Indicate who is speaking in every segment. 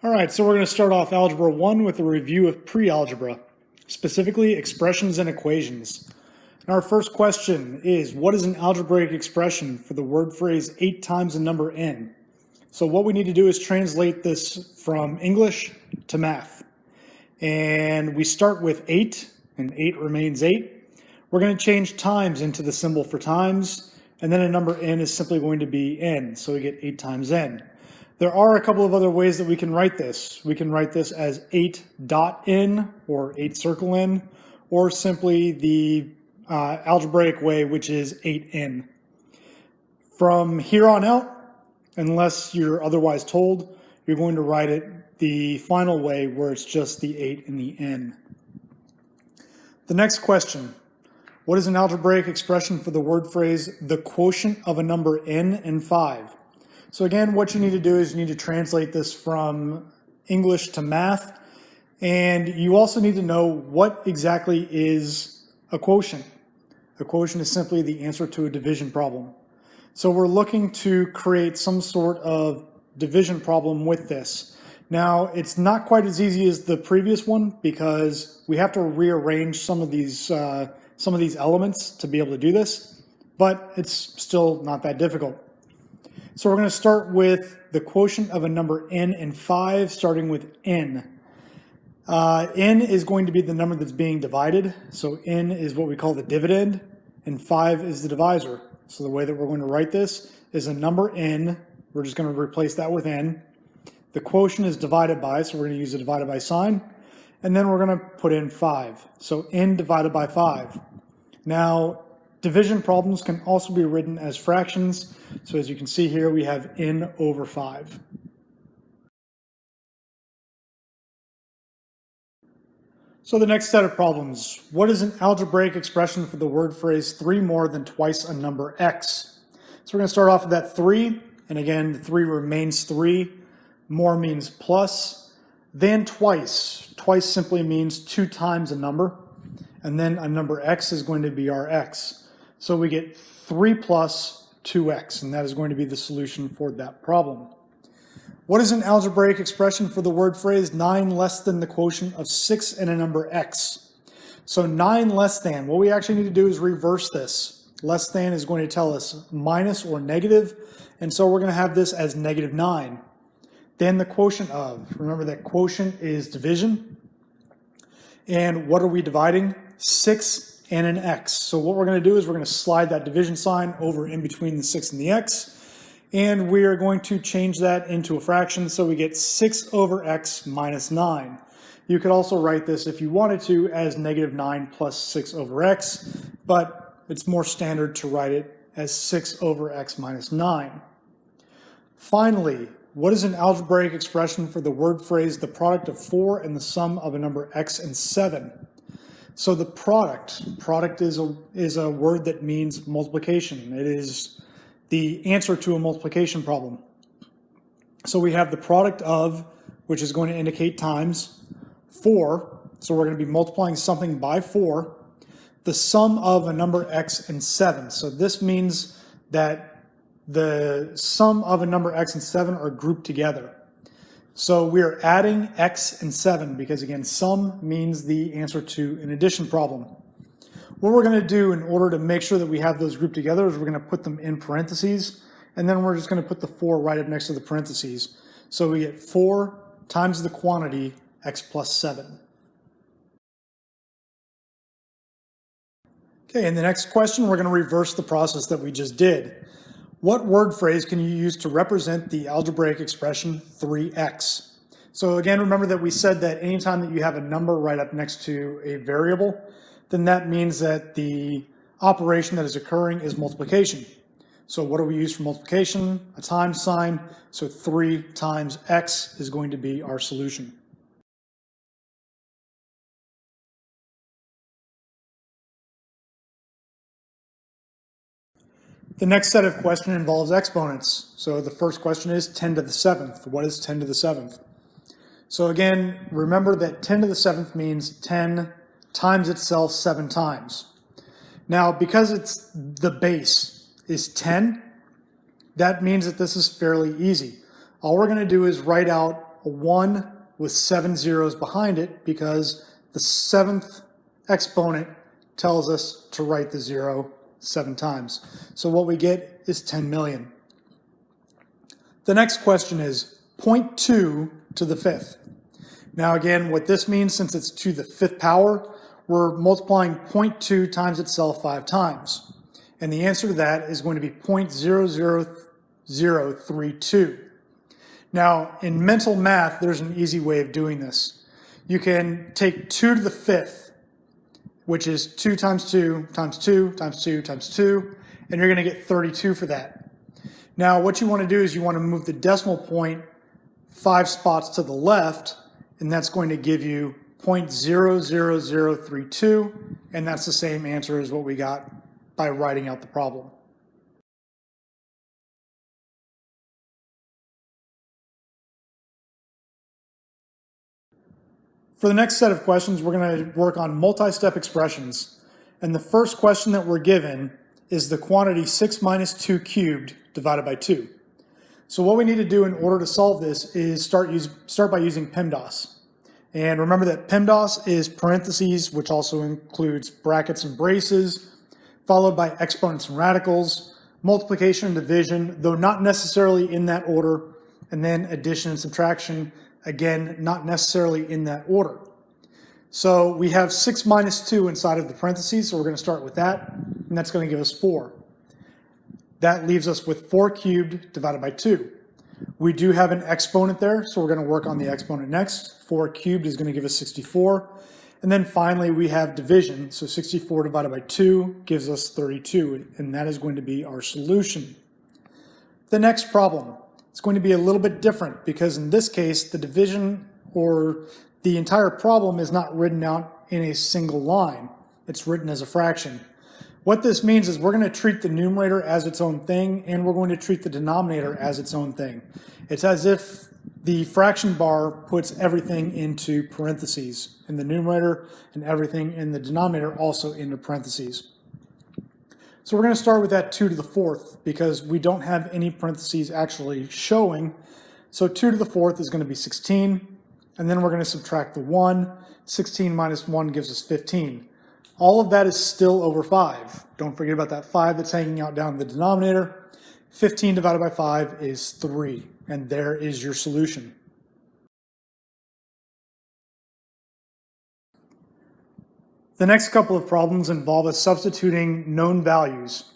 Speaker 1: All right, so we're going to start off Algebra 1 with a review of pre-algebra, specifically expressions and equations. And our first question is, what is an algebraic expression for the word phrase 8 times the number n? So what we need to do is translate this from English to math. And we start with 8, and 8 remains 8. We're going to change times into the symbol for times, and then a number n is simply going to be n, so we get 8 times n. There are a couple of other ways that we can write this. We can write this as 8.n or 8 circle n, or simply the algebraic way, which is 8n. From here on out, unless you're otherwise told, you're going to write it the final way where it's just the 8 and the n. The next question, what is an algebraic expression for the word phrase the quotient of a number n and 5? So again, what you need to do is you need to translate this from English to math, and you also need to know what exactly is a quotient. A quotient is simply the answer to a division problem. So we're looking to create some sort of division problem with this. Now, it's not quite as easy as the previous one because we have to rearrange some of these elements to be able to do this, but it's still not that difficult. So we're going to start with the quotient of a number n and 5, starting with n. N is going to be the number that's being divided, so n is what we call the dividend, and 5 is the divisor. So the way that we're going to write this is a number n, we're just going to replace that with n. The quotient is divided by, so we're going to use the divided by sign, and then we're going to put in 5. So n divided by 5. Now, division problems can also be written as fractions. So as you can see here, we have n over 5. So the next set of problems, what is an algebraic expression for the word phrase 3 more than twice a number x? So we're going to start off with that 3, and again, the 3 remains 3. More means plus. Then twice. Twice simply means 2 times a number, and then a number x is going to be our x. So we get 3 plus 2x, and that is going to be the solution for that problem. What is an algebraic expression for the word phrase 9 less than the quotient of 6 and a number x? So 9 less than, what we actually need to do is reverse this. Less than is going to tell us minus or negative, and so we're going to have this as negative 9. Then the quotient of, remember that quotient is division. And what are we dividing? 6 and an x. So what we're going to do is we're going to slide that division sign over in between the 6 and the x, and we are going to change that into a fraction, so we get 6 over x minus 9. You could also write this, if you wanted to, as negative 9 plus 6 over x, but it's more standard to write it as 6 over x minus 9. Finally, what is an algebraic expression for the word phrase the product of 4 and the sum of a number x and 7? So the product is a word that means multiplication. It is the answer to a multiplication problem. So we have the product of, which is going to indicate times, 4, so we're going to be multiplying something by 4, the sum of a number x and 7. So this means that the sum of a number x and 7 are grouped together. So we are adding x and 7 because, again, sum means the answer to an addition problem. What we're going to do in order to make sure that we have those grouped together is we're going to put them in parentheses, and then we're just going to put the 4 right up next to the parentheses. So we get 4 times the quantity x plus 7. Okay, in the next question, we're going to reverse the process that we just did. What word phrase can you use to represent the algebraic expression 3x? So again, remember that we said that anytime that you have a number right up next to a variable, then that means that the operation that is occurring is multiplication. So what do we use for multiplication? A times sign. So 3 times x is going to be our solution. The next set of question involves exponents. So the first question is 10 to the 7th. What is 10 to the 7th? So again, remember that 10 to the 7th means 10 times itself 7 times. Now, because it's the base is 10, that means that this is fairly easy. All we're going to do is write out a 1 with 7 zeros behind it because the 7th exponent tells us to write the 0 7 times. So what we get is 10 million. The next question is 0.2 to the 5th. Now again, what this means, since it's to the 5th power, we're multiplying 0.2 times itself 5 times. And the answer to that is going to be 0.00032. Now, in mental math, there's an easy way of doing this. You can take 2 to the 5th, which is 2 times 2 times 2 times 2 times 2, and you're going to get 32 for that. Now, what you want to do is you want to move the decimal point 5 spots to the left, and that's going to give you 0.00032, and that's the same answer as what we got by writing out the problem. For the next set of questions, we're going to work on multi-step expressions. And the first question that we're given is the quantity 6 minus 2 cubed divided by 2. So what we need to do in order to solve this is start by using PEMDAS. And remember that PEMDAS is parentheses, which also includes brackets and braces, followed by exponents and radicals, multiplication and division, though not necessarily in that order, and then addition and subtraction, again, not necessarily in that order. So we have 6 minus 2 inside of the parentheses, so we're going to start with that, and that's going to give us 4. That leaves us with 4 cubed divided by 2. We do have an exponent there, so we're going to work on the exponent next. 4 cubed is going to give us 64. And then finally, we have division, so 64 divided by 2 gives us 32, and that is going to be our solution. The next problem. It's going to be a little bit different because in this case, the division or the entire problem is not written out in a single line. It's written as a fraction. What this means is we're going to treat the numerator as its own thing, and we're going to treat the denominator as its own thing. It's as if the fraction bar puts everything into parentheses in the numerator and everything in the denominator also into parentheses. So we're going to start with that 2 to the 4th because we don't have any parentheses actually showing. So 2 to the 4th is going to be 16, and then we're going to subtract the 1. 16 minus 1 gives us 15. All of that is still over 5. Don't forget about that 5 that's hanging out down in the denominator. 15 divided by 5 is 3, and there is your solution. The next couple of problems involve us substituting known values.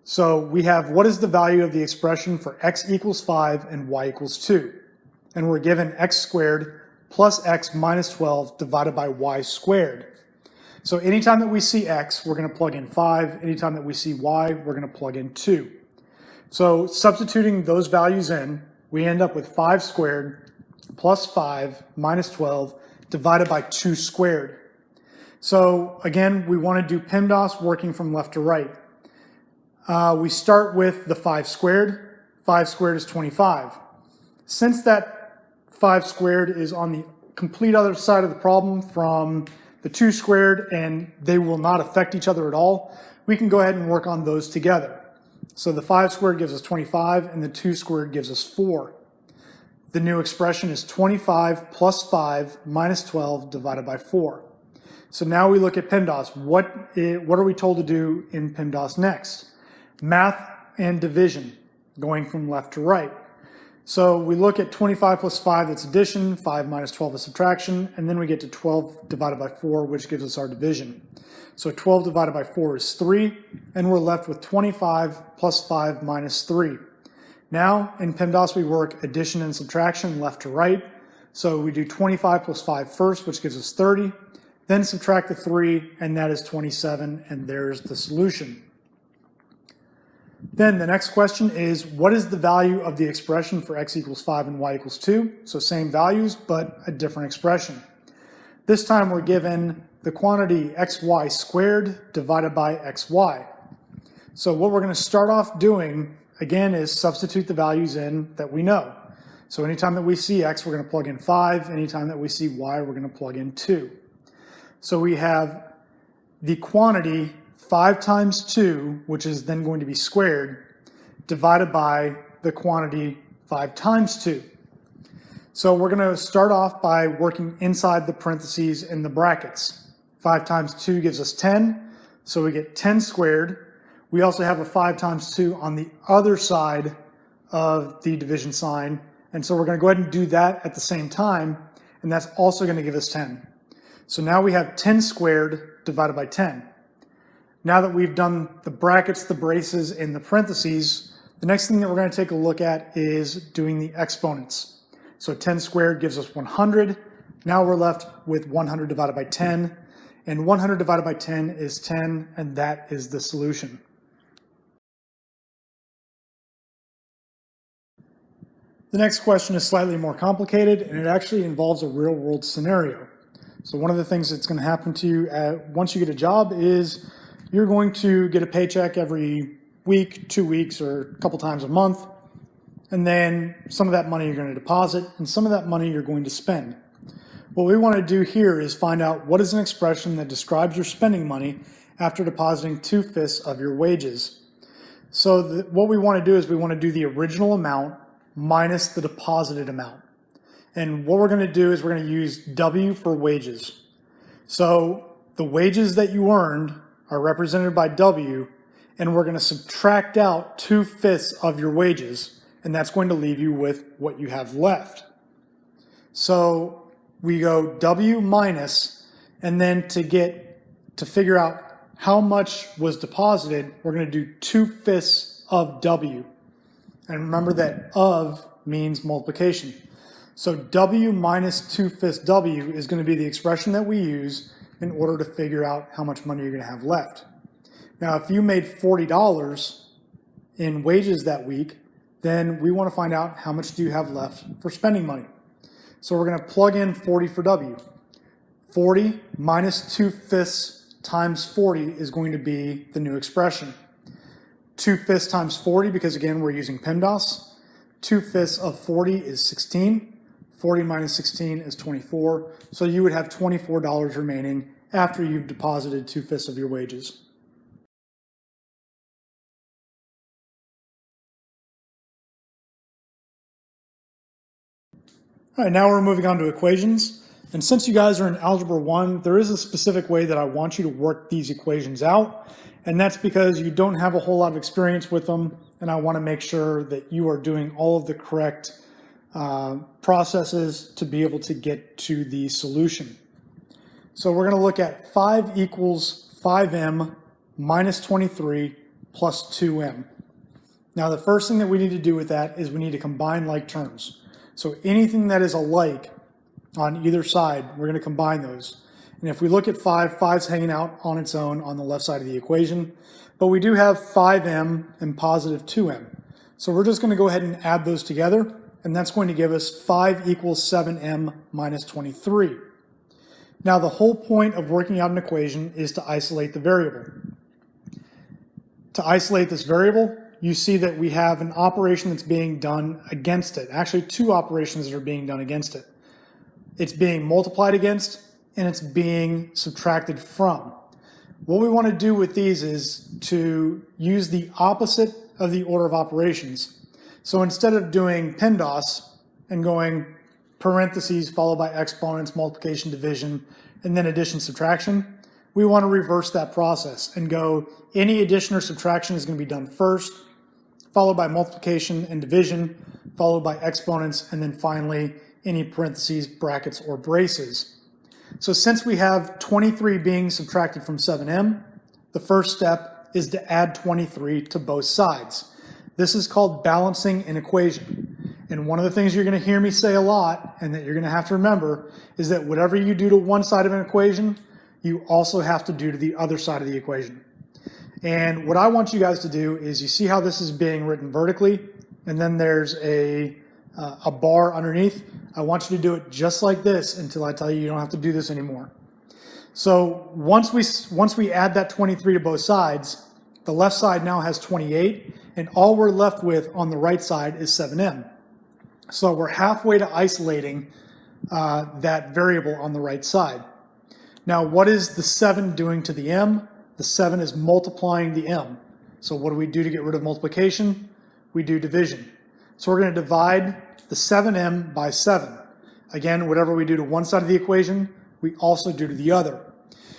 Speaker 1: So we have what is the value of the expression for x equals 5 and y equals 2. And we're given x squared plus x minus 12 divided by y squared. So anytime that we see x, we're going to plug in 5. Anytime that we see y, we're going to plug in 2. So substituting those values in, we end up with 5 squared plus 5 minus 12 divided by 2 squared. So again, we want to do PEMDAS working from left to right. We start with the 5 squared. 5 squared is 25. Since that 5 squared is on the complete other side of the problem from the 2 squared and they will not affect each other at all, we can go ahead and work on those together. So the 5 squared gives us 25 and the 2 squared gives us 4. The new expression is 25 plus 5 minus 12 divided by 4. So now we look at PEMDAS. What are we told to do in PEMDAS next? Math and division, going from left to right. So we look at 25 plus 5, that's addition, 5 minus 12 is subtraction, and then we get to 12 divided by 4, which gives us our division. So 12 divided by 4 is 3, and we're left with 25 plus 5 minus 3. Now, in PEMDAS, we work addition and subtraction left to right. So we do 25 plus 5 first, which gives us 30. Then subtract the 3, and that is 27, and there's the solution. Then the next question is, what is the value of the expression for x equals 5 and y equals 2? So same values, but a different expression. This time we're given the quantity xy squared divided by xy. So what we're going to start off doing, again, is substitute the values in that we know. So anytime that we see x, we're going to plug in 5. Anytime that we see y, we're going to plug in 2. So we have the quantity 5 times 2, which is then going to be squared, divided by the quantity 5 times 2. So we're going to start off by working inside the parentheses in the brackets. 5 times 2 gives us 10, so we get 10 squared. We also have a 5 times 2 on the other side of the division sign, and so we're going to go ahead and do that at the same time, and that's also going to give us 10. So now we have 10 squared divided by 10. Now that we've done the brackets, the braces, and the parentheses, the next thing that we're going to take a look at is doing the exponents. So 10 squared gives us 100. Now we're left with 100 divided by 10, and 100 divided by 10 is 10, and that is the solution. The next question is slightly more complicated, and it actually involves a real-world scenario. So one of the things that's going to happen to you once you get a job is you're going to get a paycheck every week, 2 weeks, or a couple times a month. And then some of that money you're going to deposit, and some of that money you're going to spend. What we want to do here is find out what is an expression that describes your spending money after depositing 2/5 of your wages. So what we want to do is we want to do the original amount minus the deposited amount. And what we're going to do is we're going to use W for wages. So the wages that you earned are represented by W, and we're going to subtract out 2/5 of your wages. And that's going to leave you with what you have left. So we go W minus, and then to figure out how much was deposited, we're going to do 2/5 of W. And remember that of means multiplication. So W minus 2/5 W is going to be the expression that we use in order to figure out how much money you're going to have left. Now, if you made $40 in wages that week, then we want to find out how much do you have left for spending money. So we're going to plug in 40 for W. 40 minus 2/5 times 40 is going to be the new expression. 2/5 times 40, because again, we're using PEMDAS. 2/5 of 40 is 16. 40 minus 16 is 24. So you would have $24 remaining after you've deposited 2/5 of your wages. All right, now we're moving on to equations. And since you guys are in Algebra 1, there is a specific way that I want you to work these equations out. And that's because you don't have a whole lot of experience with them. And I want to make sure that you are doing all of the correct processes to be able to get to the solution. So we're going to look at 5 equals 5m minus 23 plus 2m. Now the first thing that we need to do with that is we need to combine like terms. So anything that is alike on either side, we're going to combine those. And if we look at 5, 5's hanging out on its own on the left side of the equation. But we do have 5m and positive 2m. So we're just going to go ahead and add those together. And that's going to give us 5 equals 7m minus 23. Now the whole point of working out an equation is to isolate the variable. To isolate this variable, you see that we have an operation that's being done against it. Actually, 2 operations that are being done against it. It's being multiplied against, and it's being subtracted from. What we want to do with these is to use the opposite of the order of operations. So instead of doing PEMDAS and going parentheses followed by exponents, multiplication, division, and then addition, subtraction, we want to reverse that process and go any addition or subtraction is going to be done first, followed by multiplication and division, followed by exponents, and then finally any parentheses, brackets, or braces. So since we have 23 being subtracted from 7m, the first step is to add 23 to both sides. This is called balancing an equation. And one of the things you're going to hear me say a lot, and that you're going to have to remember, is that whatever you do to one side of an equation, you also have to do to the other side of the equation. And what I want you guys to do is you see how this is being written vertically, and then there's a bar underneath. I want you to do it just like this until I tell you you don't have to do this anymore. So once we add that 23 to both sides, the left side now has 28, and all we're left with on the right side is 7m. So we're halfway to isolating that variable on the right side. Now, what is the 7 doing to the m? The 7 is multiplying the m. So what do we do to get rid of multiplication? We do division. So we're going to divide the 7m by 7. Again, whatever we do to one side of the equation, we also do to the other.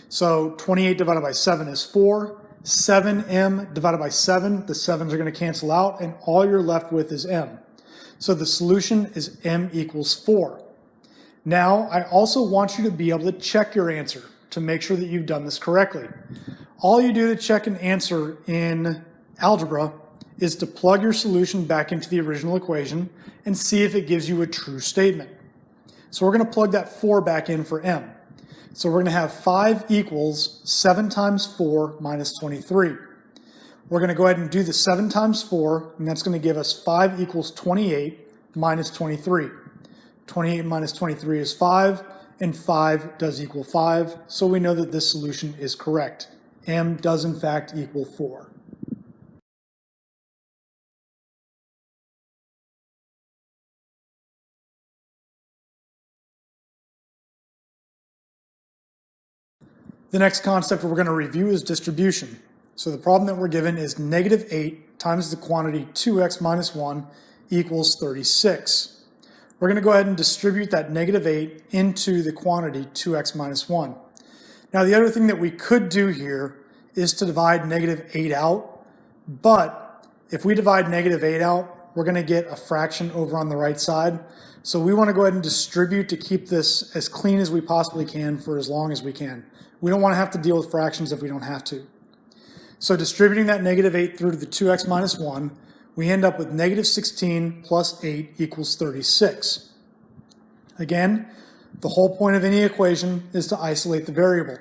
Speaker 1: So 28 divided by 7 is 4. 7m divided by 7, the 7s are going to cancel out, and all you're left with is m. So the solution is m equals 4. Now, I also want you to be able to check your answer to make sure that you've done this correctly. All you do to check an answer in algebra is to plug your solution back into the original equation and see if it gives you a true statement. So we're going to plug that 4 back in for m. So we're going to have 5 equals 7 times 4 minus 23. We're going to go ahead and do the 7 times 4, and that's going to give us 5 equals 28 minus 23. 28 minus 23 is 5, and 5 does equal 5, so we know that this solution is correct. M does in fact equal 4. The next concept we're going to review is distribution. So the problem that we're given is negative 8 times the quantity 2x minus 1 equals 36. We're going to go ahead and distribute that negative 8 into the quantity 2x minus 1. Now the other thing that we could do here is to divide negative 8 out, but if we divide negative 8 out, we're going to get a fraction over on the right side. So we want to go ahead and distribute to keep this as clean as we possibly can for as long as we can. We don't want to have to deal with fractions if we don't have to. So distributing that negative 8 through to the 2x minus 1, we end up with negative 16 plus 8 equals 36. Again, the whole point of any equation is to isolate the variable.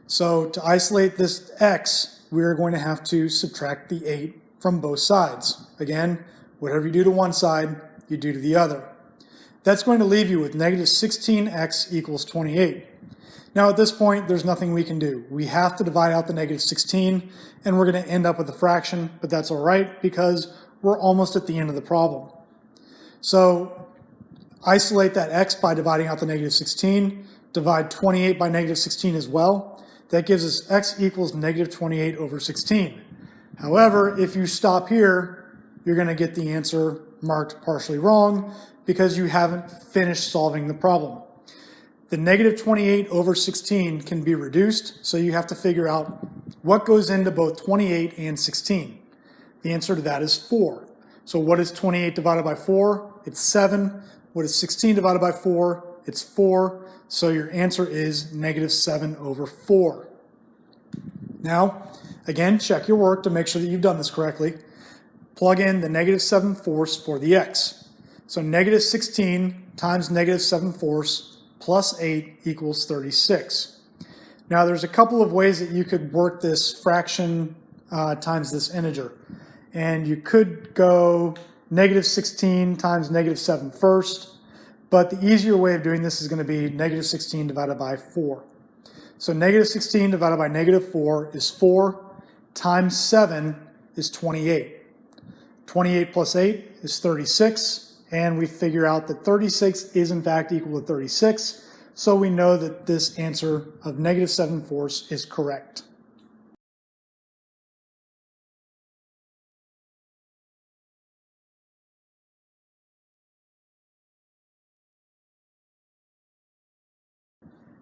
Speaker 1: So to isolate this x, we're going to have to subtract the 8 from both sides. Again, whatever you do to one side, you do to the other. That's going to leave you with negative 16x equals 28. Now at this point, there's nothing we can do. We have to divide out the negative 16, and we're going to end up with a fraction, but that's all right because we're almost at the end of the problem. So isolate that x by dividing out the negative 16, divide 28 by negative 16 as well. That gives us x equals negative 28 over 16. However, if you stop here, you're going to get the answer marked partially wrong because you haven't finished solving the problem. The negative 28 over 16 can be reduced, so you have to figure out what goes into both 28 and 16. The answer to that is 4. So what is 28 divided by 4? It's 7. What is 16 divided by 4? It's 4. So your answer is negative 7 over 4. Now, again, check your work to make sure that you've done this correctly. Plug in the negative 7 fourths for the x. So negative 16 times negative 7 fourths plus 8 equals 36. Now there's a couple of ways that you could work this fraction times this integer. And you could go negative 16 times negative 7 first, but the easier way of doing this is going to be negative 16 divided by 4. So negative 16 divided by negative 4 is 4, times 7 is 28. 28 plus 8 is 36. And we figure out that 36 is in fact equal to 36, so we know that this answer of negative 7 fourths is correct.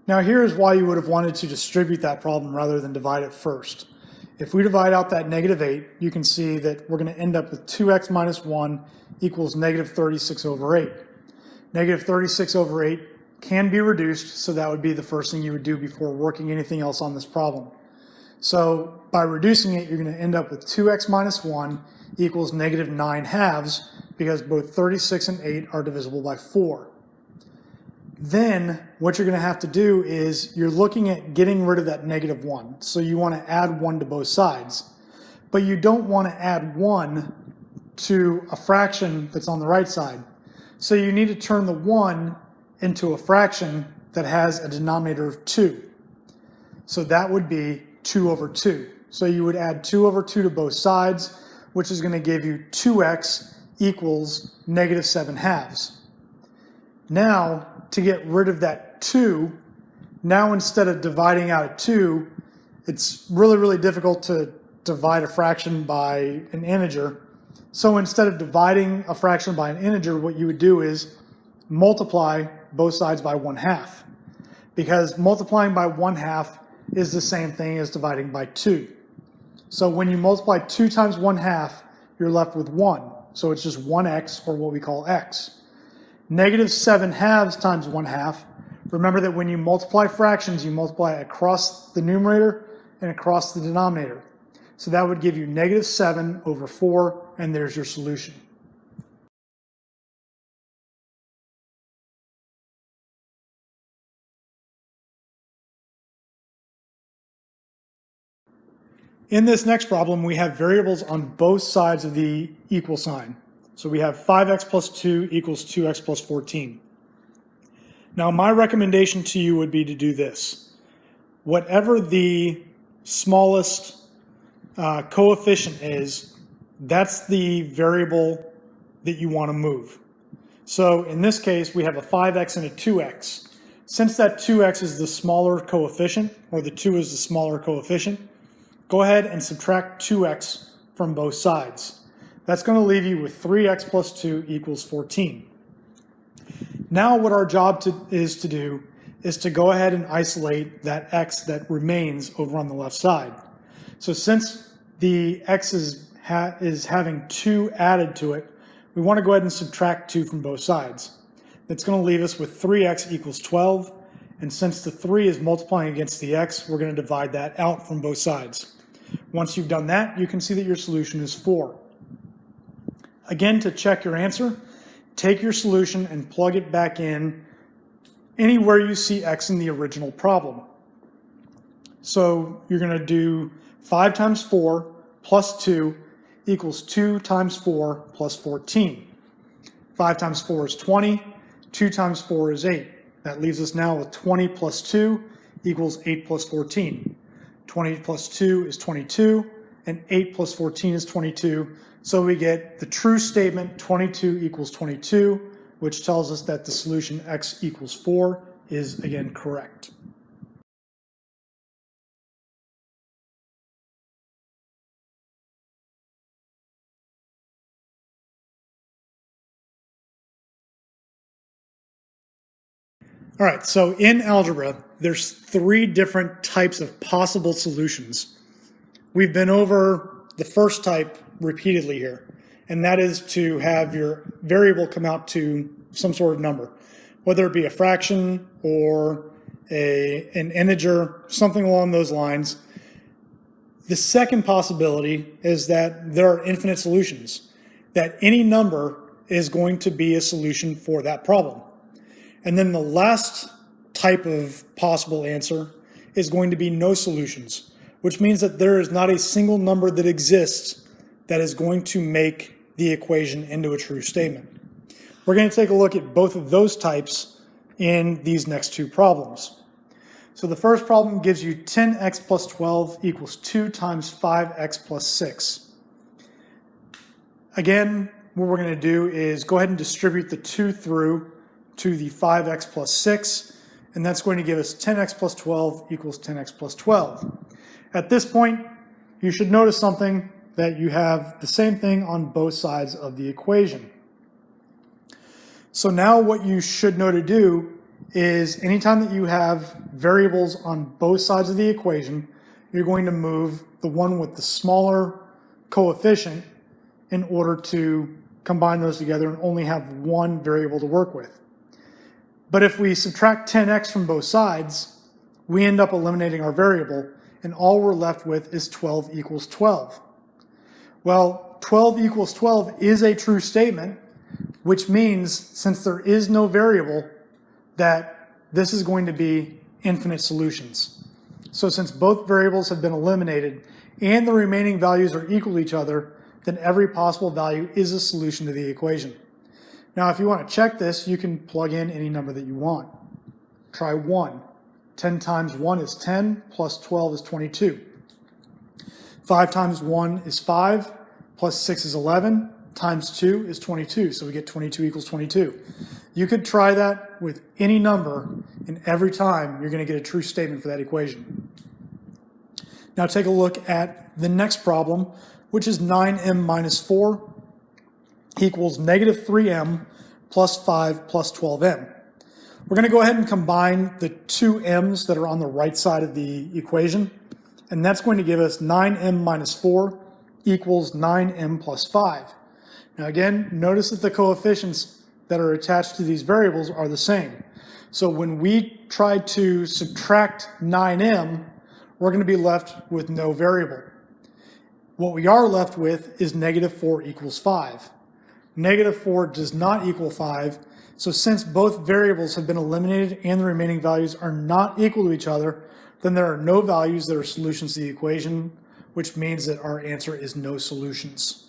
Speaker 1: Now here is why you would have wanted to distribute that problem rather than divide it first. If we divide out that negative 8, you can see that we're going to end up with 2x minus 1 equals negative 36 over 8. Negative 36 over 8 can be reduced, so that would be the first thing you would do before working anything else on this problem. So by reducing it, you're going to end up with 2x minus 1 equals negative 9 halves, because both 36 and 8 are divisible by 4. Then what you're going to have to do is you're looking at getting rid of that negative 1. So you want to add 1 to both sides. But you don't want to add 1 to a fraction that's on the right side. So you need to turn the 1 into a fraction that has a denominator of 2. So that would be 2 over 2. So you would add 2 over 2 to both sides, which is going to give you 2x equals negative 7 halves. Now, to get rid of that 2, now instead of dividing out a 2, it's really difficult to divide a fraction by an integer. So instead of dividing a fraction by an integer, what you would do is multiply both sides by 1/2, because multiplying by 1/2 is the same thing as dividing by 2. So when you multiply 2 times 1/2, you're left with 1. So it's just 1x, or what we call x. -7/2 times 1/2. Remember that when you multiply fractions, you multiply across the numerator and across the denominator. So that would give you -7/4, and there's your solution. In this next problem, we have variables on both sides of the equal sign. So we have 5x plus 2 equals 2x plus 14. Now, my recommendation to you would be to do this. Whatever the smallest coefficient is, that's the variable that you want to move. So in this case, we have a 5x and a 2x. Since that 2x is the smaller coefficient, or the 2 is the smaller coefficient, go ahead and subtract 2x from both sides. That's going to leave you with 3x plus 2 equals 14. Now what our job is to go ahead and isolate that x that remains over on the left side. So since the x is having 2 added to it, we want to go ahead and subtract 2 from both sides. That's going to leave us with 3x equals 12. And since the 3 is multiplying against the x, we're going to divide that out from both sides. Once you've done that, you can see that your solution is 4. Again, to check your answer, take your solution and plug it back in anywhere you see x in the original problem. So you're going to do 5 times 4 plus 2 equals 2 times 4 plus 14. 5 times 4 is 20. 2 times 4 is 8. That leaves us now with 20 plus 2 equals 8 plus 14. 20 plus 2 is 22, and 8 plus 14 is 22. So we get the true statement 22 equals 22, which tells us that the solution x equals 4 is again correct. All right, so in algebra, there's 3 different types of possible solutions. We've been over the first type repeatedly here, and that is to have your variable come out to some sort of number, whether it be a fraction or an integer, something along those lines. The second possibility is that there are infinite solutions, that any number is going to be a solution for that problem. And then the last type of possible answer is going to be no solutions, which means that there is not a single number that exists that is going to make the equation into a true statement. We're going to take a look at both of those types in these next 2 problems. So the first problem gives you 10x plus 12 equals 2 times 5x plus 6. Again, what we're going to do is go ahead and distribute the 2 through to the 5x plus 6, and that's going to give us 10x plus 12 equals 10x plus 12. At this point, you should notice something, that you have the same thing on both sides of the equation. So now what you should know to do is anytime that you have variables on both sides of the equation, you're going to move the one with the smaller coefficient in order to combine those together and only have one variable to work with. But if we subtract 10x from both sides, we end up eliminating our variable, and all we're left with is 12 equals 12. Well, 12 equals 12 is a true statement, which means since there is no variable, that this is going to be infinite solutions. So since both variables have been eliminated and the remaining values are equal to each other, then every possible value is a solution to the equation. Now, if you want to check this, you can plug in any number that you want. Try 1. 10 times 1 is 10, plus 12 is 22. 5 times 1 is 5, plus 6 is 11, times 2 is 22, so we get 22 equals 22. You could try that with any number, and every time you're going to get a true statement for that equation. Now take a look at the next problem, which is 9m minus 4 equals negative 3m plus 5 plus 12m. We're going to go ahead and combine the two m's that are on the right side of the equation, and that's going to give us 9m minus 4 equals 9m plus 5. Now again, notice that the coefficients that are attached to these variables are the same. So when we try to subtract 9m, we're going to be left with no variable. What we are left with is negative 4 equals 5. Negative 4 does not equal 5, so since both variables have been eliminated and the remaining values are not equal to each other, then there are no values that are solutions to the equation, which means that our answer is no solutions.